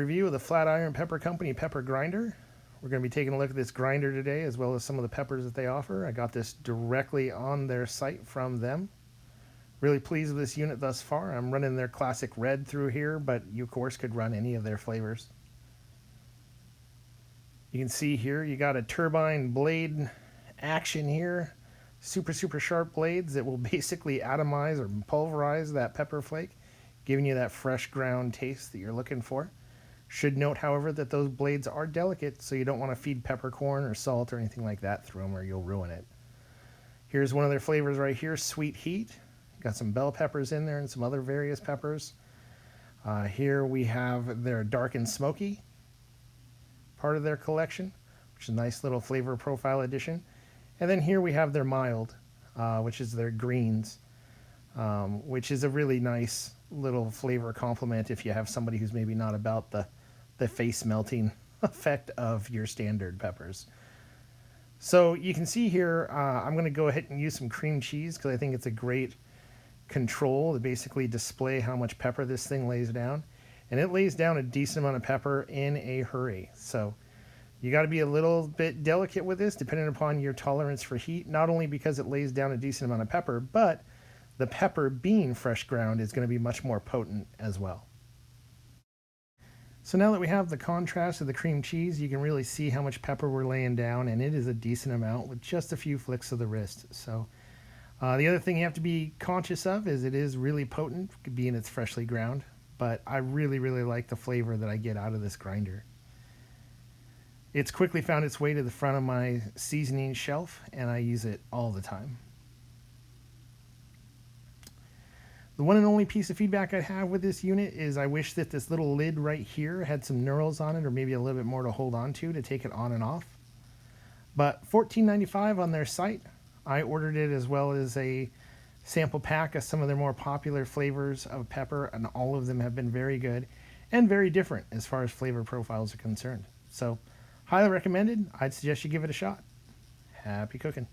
review of the Flatiron Pepper Company pepper grinder. We're going to be taking a look at this grinder today, as well as some of the peppers that they offer. I got this directly on their site from them. Really pleased with this unit thus far. I'm running their classic red through here, but you of course could run any of their flavors. You can see here you got a turbine blade action here. Super sharp blades that will basically atomize or pulverize that pepper flake, giving you that fresh ground taste that you're looking for. Should note, however, that those blades are delicate, so you don't want to feed peppercorn or salt or anything like that through them or you'll ruin it. Here's one of their flavors right here, Sweet Heat. Got some bell peppers in there and some other various peppers. Here we have their Dark and Smoky, part of their collection, which is a nice little flavor profile addition. And then here we have their Mild, which is their greens, which is a really nice little flavor complement if you have somebody who's maybe not about the face melting effect of your standard peppers. So you can see here, I'm going to go ahead and use some cream cheese because I think it's a great control to basically display how much pepper this thing lays down. And it lays down a decent amount of pepper in a hurry. So you got to be a little bit delicate with this depending upon your tolerance for heat, not only because it lays down a decent amount of pepper, but the pepper being fresh ground is going to be much more potent as well. So now that we have the contrast of the cream cheese, you can really see how much pepper we're laying down, and it is a decent amount with just a few flicks of the wrist. So the other thing you have to be conscious of is it is really potent, being it's freshly ground, but I really like the flavor that I get out of this grinder. It's quickly found its way to the front of my seasoning shelf, and I use it all the time. The one and only piece of feedback I have with this unit is I wish that this little lid right here had some knurls on it, or maybe a little bit more to hold on to take it on and off. But $14.95 on their site. I ordered it as well as a sample pack of some of their more popular flavors of pepper, and all of them have been very good and very different as far as flavor profiles are concerned. So highly recommended. I'd suggest you give it a shot. Happy cooking.